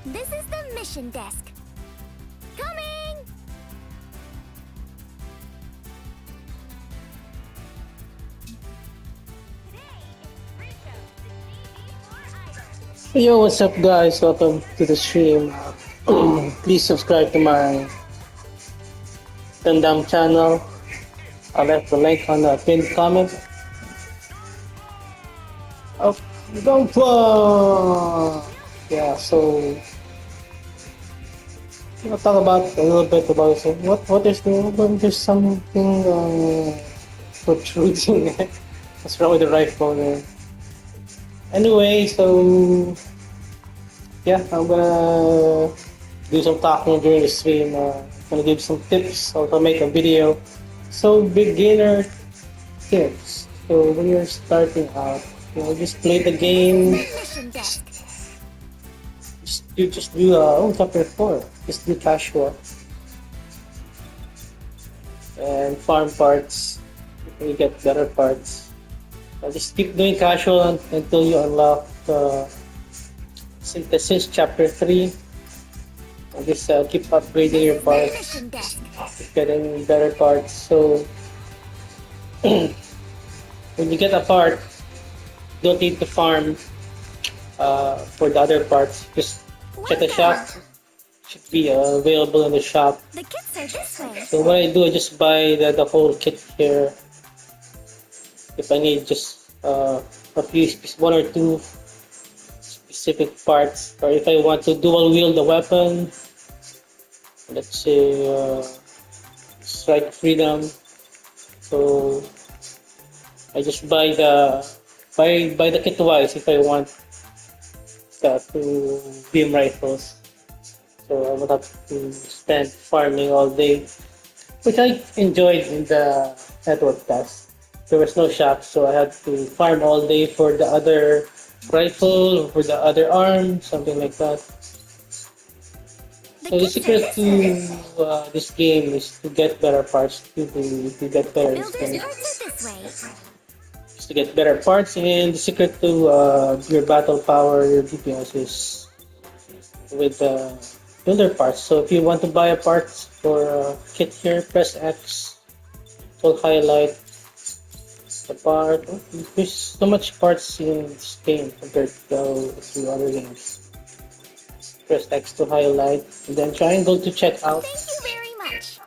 This is the mission desk. Coming! Yo, what's up, guys? Welcome to the stream. Please subscribe to my Gundam channel. I'll left the link on the pinned comment. Oh, Gundam! Yeah, so I'll talk about a little bit about it. What is there's something protruding. What's wrong with the rifle there? Anyway, so yeah, I'm gonna do some talking during the stream. I'm gonna give some tips, also make a video. So beginner tips. So when you're starting out, just play the game. Mission desk. You just do chapter 4. Just do casual and farm parts. You get better parts. Just keep doing casual until you unlock synthesis chapter 3. And just keep upgrading your parts, Mission desk. keep getting better parts. So when you get a part, don't need to farm for the other parts. Just check the shop. Should be available in the shop. The kits are this way. So what I do, I just buy the whole kit here. If I need just a few, one or two specific parts, or if I want to dual wield the weapon, let's say strike freedom. So I just buy the kit twice if I want two beam rifles. So I would have to spend farming all day, which I enjoyed in the network task. There was no shop, so I had to farm all day for the other rifle or for the other arm, something like that. So the secret to this game is to get better parts, to get better Builders skins, parts are this way. just to get better parts. And the secret to your battle power, your DPS is with the builder parts. So if you want to buy a part for a kit here, press X. It will highlight the part. There's so much parts in this game compared to other games. Press X to highlight, and then triangle to check out. Thank you very much.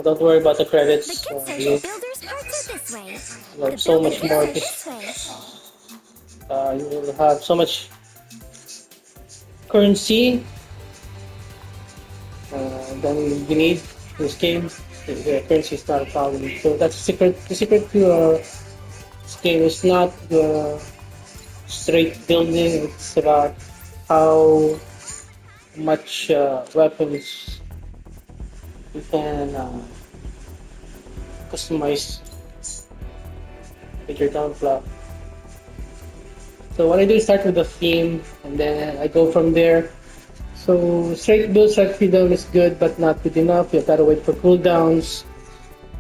Don't worry about the The credits. kits are You builders parts are this way. have The so much builders more. are this way. You will have so much currency than you need in this game. The currency is not a problem. So that's the secret. The secret to this game is not the straight building. It's about how much weapons you can customize with your down block. So what I do is start with the theme, and then I go from there. So straight build, strike freedom is good, but not good enough. You gotta wait for cooldowns.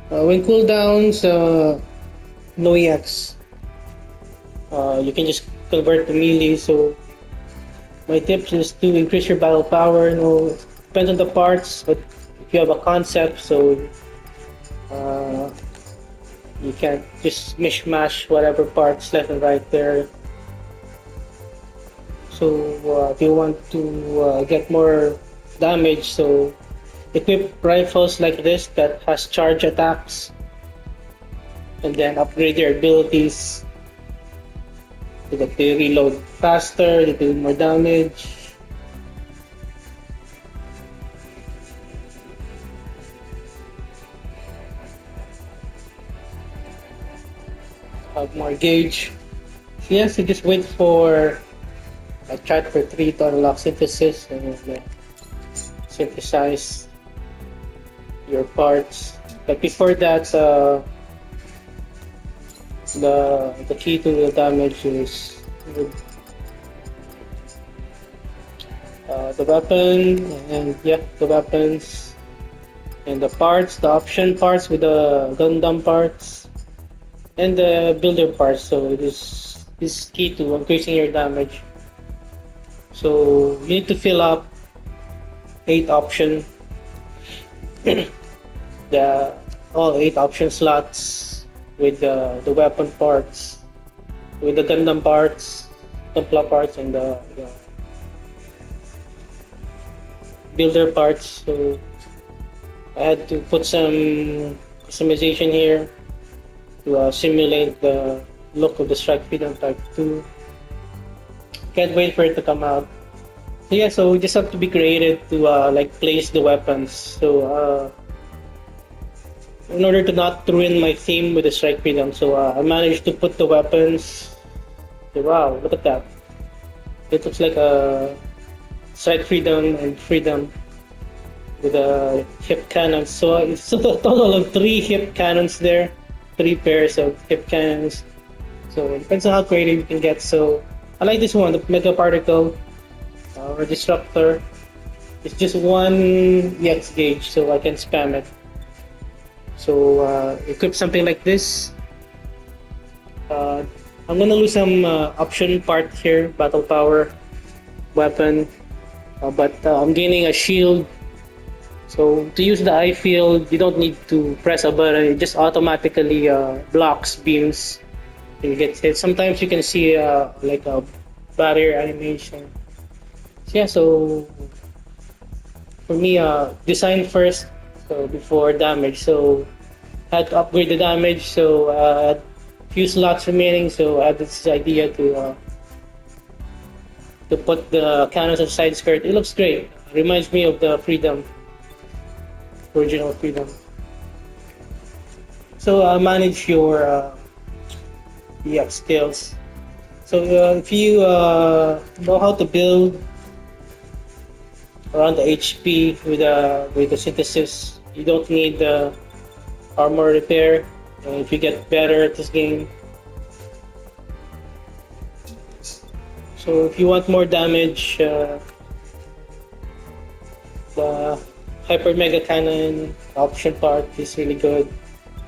When cooldowns, no EX. You can just convert to melee. So my tips is to increase your battle power. Depends on the parts, but if you have a concept, so you can't just mishmash whatever parts left and right there. So if you want to get more damage, so equip rifles like this that has charge attacks, and then upgrade their abilities so that they reload faster, they do more damage. Have more gauge. So yes, you just wait for chapter 3 to unlock synthesis and synthesize your parts. But before that, the key to the damage is with the weapon, and the weapons and the parts, the option parts with the Gundam parts and the builder parts. So this is key to increasing your damage. So you need to fill up 8 option the all 8 option slots with the weapon parts, with the Gundam parts, Templar parts, and the builder parts. So I had to put some customization here to simulate the look of the Strike Freedom Type 2. Can't wait for it to come out. So yeah, so we just have to be creative to like place the weapons. So in order to not ruin my theme with the Strike Freedom, so I managed to put the weapons. Wow, look at that! It looks like a Strike Freedom and Freedom with a hip cannon. So it's a total of 3 hip cannons there, 3 pairs of hip cannons. So it depends on how creative you can get. So I like this one, the Mega Particle or Disruptor. It's just 1 EX gauge, so I can spam it. So equip something like this. I'm gonna lose some option part here, battle power, weapon, but I'm gaining a shield. So to use the eye field, you don't need to press a button; it just automatically blocks beams and you get hit. Sometimes you can see like a barrier animation. So yeah, so for me, design first, so before damage. So I had to upgrade the damage. So I had few slots remaining. So I had this idea to put the cannons on side skirt. It looks great. Reminds me of the Freedom, original Freedom. So manage your EX skills. So if you know how to build around the HP with the synthesis, you don't need the armor repair. If you get better at this game, so if you want more damage, the Hyper Mega Cannon option part is really good.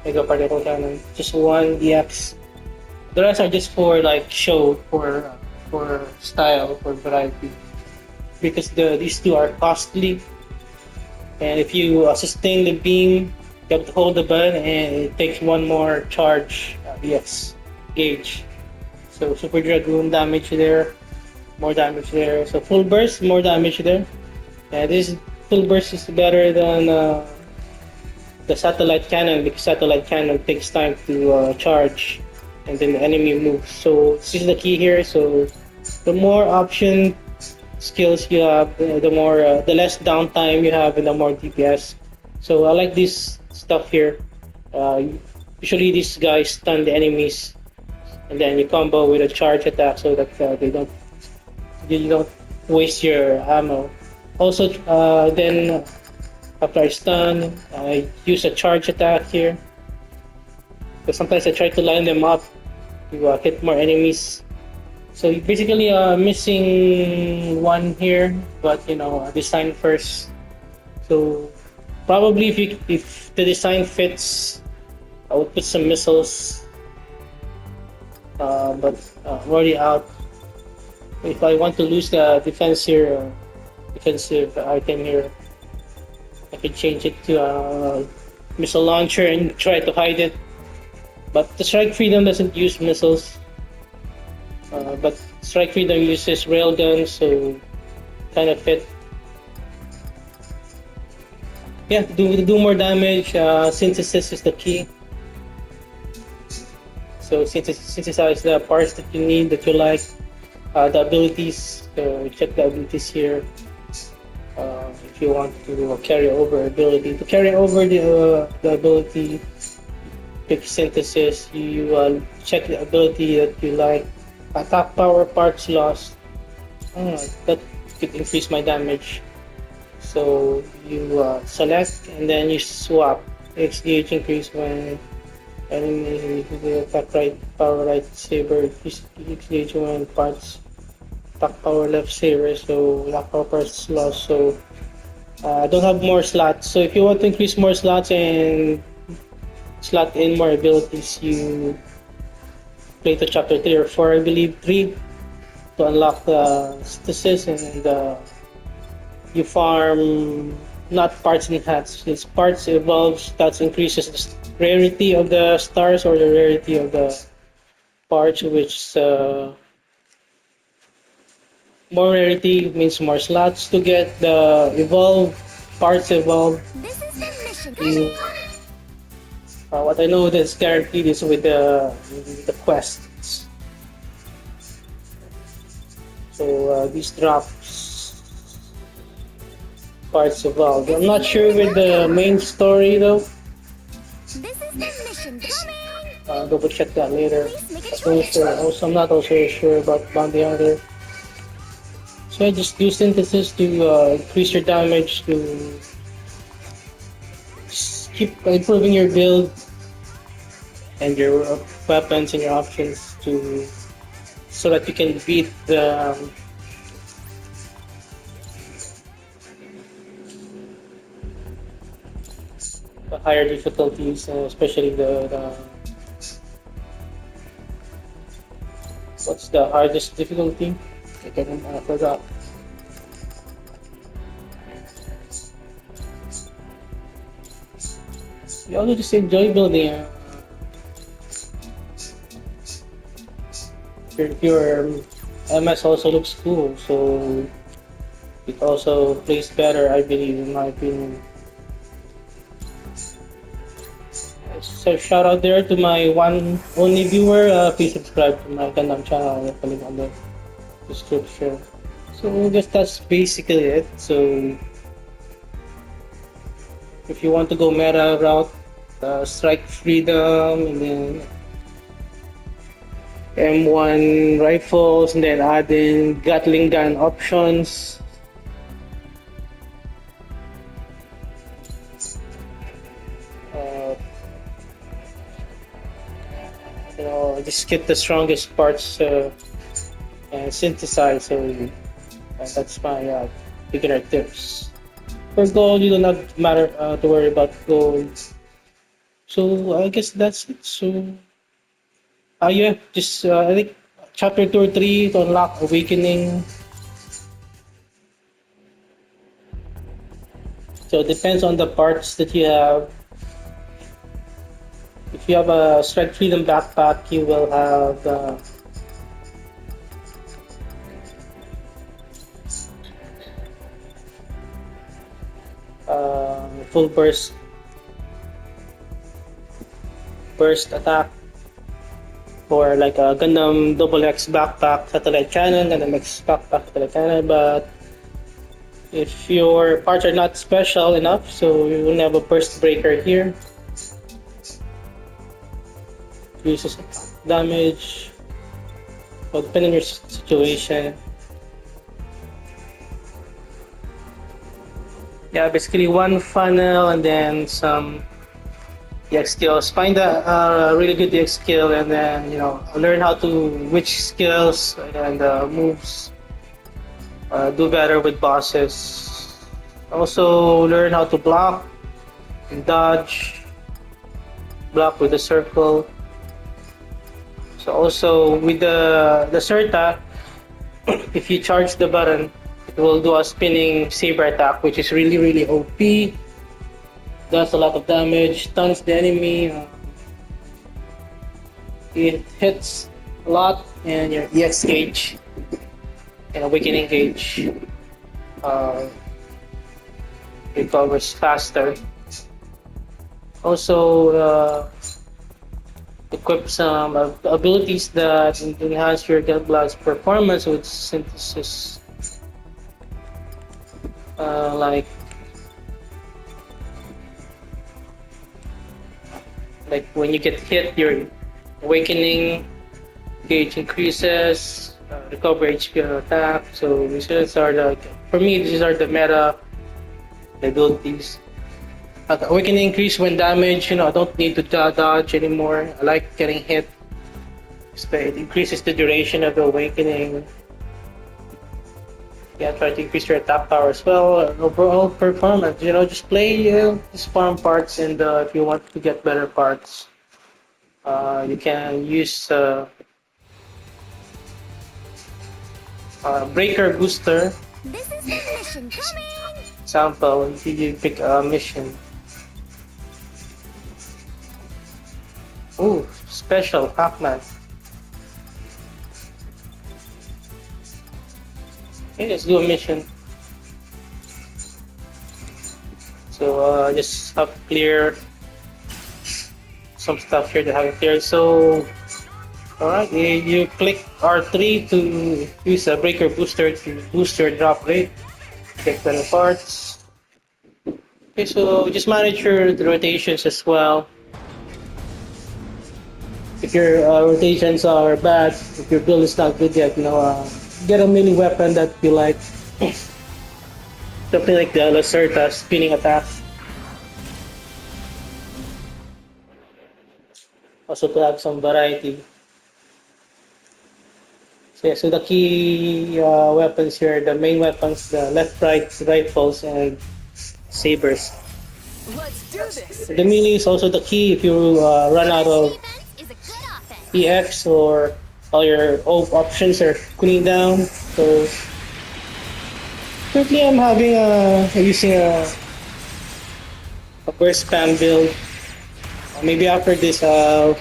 Mega Particle Cannon, just 1 EX. The rest are just for like show, for style, for variety. Because these 2 are costly, and if you sustain the beam, you have to hold the button, and it takes 1 more charge EX gauge. So Super Dragoon damage there, more damage there. So full burst, more damage there. And this full burst is better than the satellite cannon, because satellite cannon takes time to charge, and then the enemy moves. So this is the key here. So the more option skills you have, the less downtime you have, and the more DPS. So I like this stuff here. Usually these guys stun the enemies, and then you combo with a charge attack so that you don't waste your ammo. Also, then after I stun, I use a charge attack here. So sometimes I try to line them up to hit more enemies. So you're basically missing 1 here, but design first. So probably if the design fits, I would put some missiles. But I'm already out. If I want to lose the defense here, defensive item here, I can change it to a missile launcher and try to hide it. But the Strike Freedom doesn't use missiles. But Strike Freedom uses railguns, so kind of fit. Yeah, do more damage. Synthesis is the key. So synthesize the parts that you need, that you like. The abilities. So check the abilities here. If you want to carry over ability, the ability, pick synthesis. You check the ability that you like. Attack power, parts lost. That could increase my damage. So you select and then you swap. X gauge increase when enemy attack right, power right saber. X gauge when parts. Attack power left saber. So attack power parts lost. So I don't have more slots. So if you want to increase more slots and slot in more abilities, you play to chapter 3 or 4, I believe 3, to unlock the synthesis and you farm not parts enhance. It's parts evolves that increases the rarity of the stars or the rarity of the parts, which more rarity means more slots to get the evolve parts evolve. This is the mission. You, Coming. what I know that's guaranteed is with the quests. So these drops parts evolve. I'm not sure with the main story though. This is the mission. Coming. Double check that later. Please make a Also, choice. I'm not also sure about Bounty Hunter. So I just do synthesis to increase your damage to just keep improving your build and your weapons and your options to so that you can beat the higher difficulties, especially the what's the hardest difficulty? I forgot. You also just enjoy building. Your MS also looks cool, so it also plays better, I believe, in my opinion. So shout out there to my one only viewer. Please subscribe to my Gundam channel. I'll link on the description. So I guess that's basically it. So if you want to go meta route, strike freedom and then M1 rifles and then add in Gatling gun options. Uh, just get the strongest parts and synthesize. So that's my beginner tips. For gold, you do not matter to worry about gold. So I guess that's it. So yeah, just I think chapter 2 or 3 to unlock awakening. So it depends on the parts that you have. If you have a strike freedom backpack, you will have full burst attack for like a Gundam double X backpack satellite cannon, Gundam X backpack satellite cannon. But if your parts are not special enough, so you will have a burst breaker here. Uses damage, well, depending on your situation. Yeah, basically one funnel and then some EX skills. Find a really good EX skill and then learn how to which skills and moves do better with bosses. Also learn how to block and dodge. Block with the circle. So also with the Certa, if you charge the button, it will do a spinning saber attack, which is really OP. Does a lot of damage, stuns the enemy. It hits a lot, and your EX gauge and awakening gauge recovers faster. Also, equip some abilities that enhance your Gunblast's performance with synthesis, like when you get hit, your awakening gauge increases, recover HP on attack. So these are for me, these are the meta abilities. Awakening increase when damaged. I don't need to dodge anymore. I like getting hit. It increases the duration of the awakening. Yeah, try to increase your attack power as well. Overall performance. Just play, just farm parts, and if you want to get better parts, you can use breaker booster. This is the mission. mission coming! Example, if you pick a mission. Ooh, special Pac-Man. Okay, let's do a mission. So just have to clear some stuff here to have it cleared. So, alright, you click R3 to use a breaker booster to boost your drop rate. Get 20 parts. Okay, so just manage your rotations as well. If your rotations are bad, if your build is not good yet, get a melee weapon that you like. Something like the Lacerta spinning attack. Also to have some variety. So, yeah, so the key weapons here, the main weapons, the left-right rifles and sabers. Let's do this. The melee is also the key if you run out of Defense is a good offense. EX or all your options are cooling down. So currently I'm having using a burst spam build. Maybe after this I'll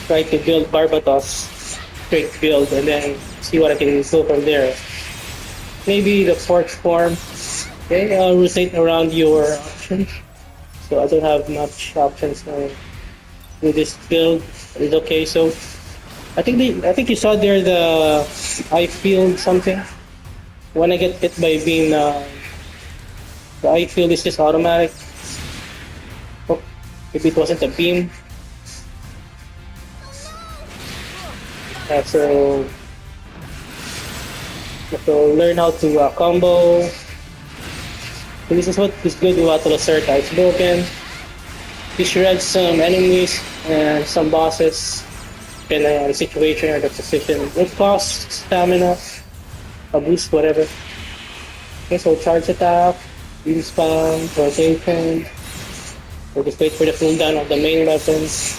try to build Barbatos straight build and then see what I can do from there. Maybe the fourth form. Okay, I'll rotate around your options. So I don't have much options with this build. It's okay. So I think you saw there the I field something. When I get hit by beam, the I field is just automatic. Oh, maybe it wasn't a beam. So you have to learn how to combo. So this is what is good about the Lacerta. It's broken. You shred some enemies and some bosses in a situation or the position. It costs stamina, a boost, whatever. Okay, so charge attack, beam spam, rotation. So just wait for the cooldown of the main weapons.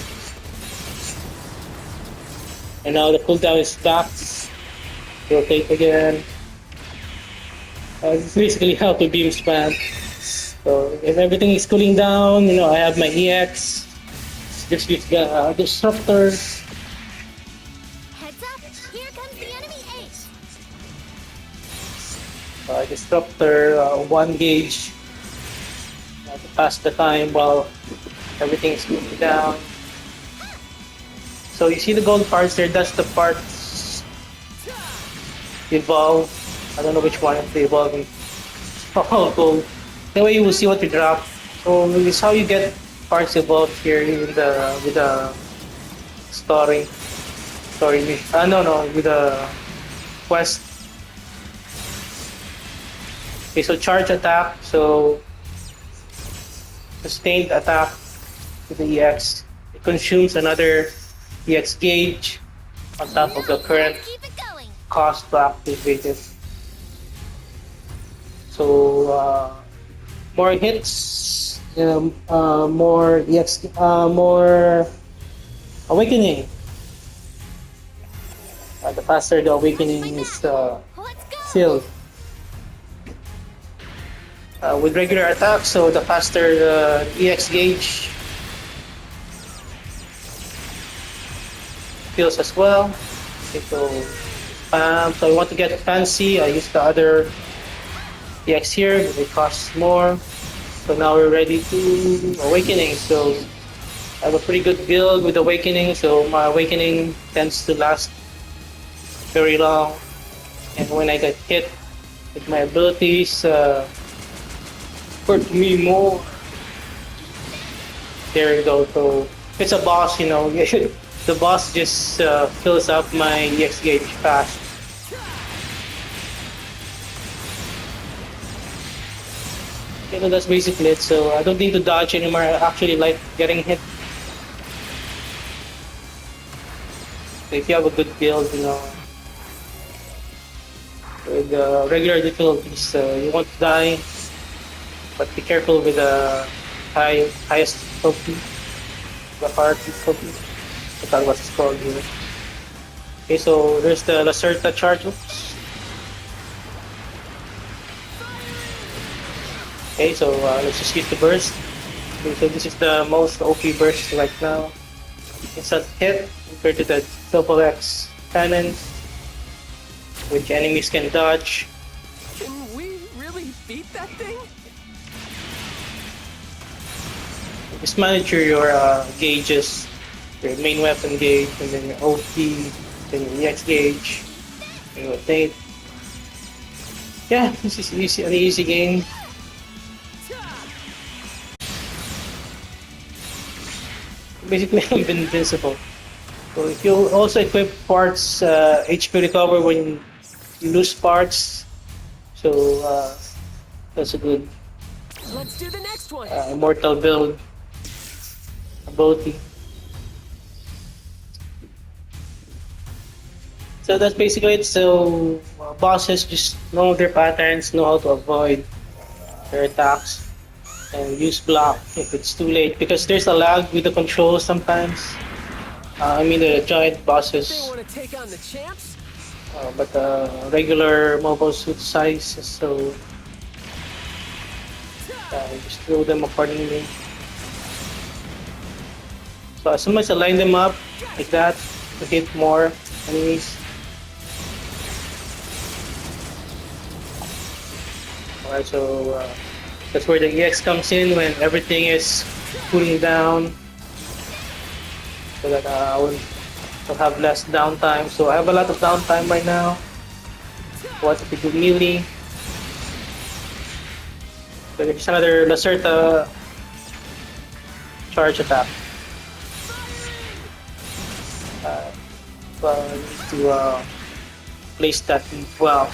And now the cooldown is back. Rotate again. It's basically how to beam spam. So if everything is cooling down, I have my EX. Just use the disruptor. Heads up, here comes the enemy ace. Disruptor, 1 gauge. To pass the time while everything is cooling down. So you see the gold parts there, that's the parts evolve. I don't know which one is the evolving. Oh, gold. That way you will see what you drop. So this is how you get parts evolved here with the story. With the quest. Okay, so charge attack. So sustained attack with the EX. It consumes another EX gauge on top of the current Keep it going. cost to activate it. So more hits, more EX, more awakening. The faster the awakening is Let's go. filled. With regular attack, so the faster the EX gauge fills as well. Okay, so I want to get fancy. I use the other EX here. It costs more. So now we're ready to awakening. So I have a pretty good build with awakening. So my awakening tends to last very long. And when I get hit with my abilities, hurt me more. There we go. So if it's a boss, the boss just fills up my EX gauge fast. Okay, so that's basically it. So I don't need to dodge anymore. I actually like getting hit. So if you have a good build, with regular difficulties, you won't die. But be careful with the highest difficulty, the hard difficulty. I forgot what it's called here. Okay, so there's the Lacerta charge. Oops. Okay, so let's just use the burst. Okay, so this is the most OP burst right now. It's a hit compared to the double X cannon, which enemies can dodge. Can we really beat that thing? Just manage your gauges, your main weapon gauge, and then your OP, then your EX gauge, and rotate. Yeah, this is easy, an easy game. Basically, I'm invincible. So if you also equip parts, HP recover when you lose parts. So that's a good Let's do the next one. immortal build ability. So that's basically it. So bosses just know their patterns, know how to avoid their attacks, and use block if it's too late because there's a lag with the controls sometimes. I mean the giant They bosses, want to take on the champs? but regular mobile suit size, so just throw them accordingly. So as soon as I line them up like that to hit more enemies. Alright, so that's where the EX comes in when everything is cooling down, so that I will have less downtime. So I have a lot of downtime right now. What if we do melee? So there's another Lacerta charge attack. But I need to place that well.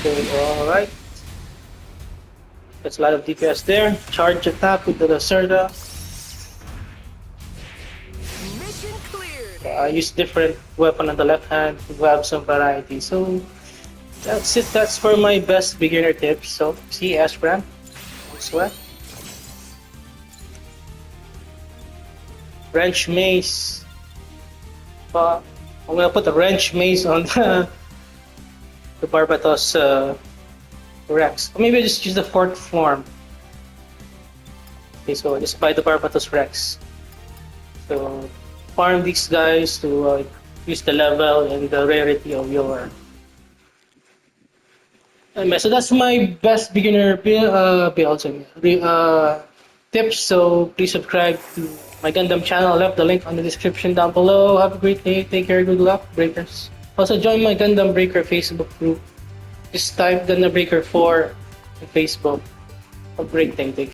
Alright. That's a lot of DPS there. Charge attack with the Lacerta. Mission cleared. I use different weapon on the left hand to have some variety. So that's it. That's for my best beginner tips. So see Ashbram. Sweat. Wrench mace. I'm gonna put a wrench mace on the Barbatos Rex. Or maybe I just use the fourth form. Okay, so just buy the Barbatos Rex. So farm these guys to use the level and the rarity of your. So that's my best beginner builds and tips. So please subscribe to my Gundam channel. I left the link on the description down below. Have a great day. Take care. Good luck, breakers. Also join my Gundam Breaker Facebook group. Just type Gundam Breaker 4 on Facebook. Have a great day. Take care.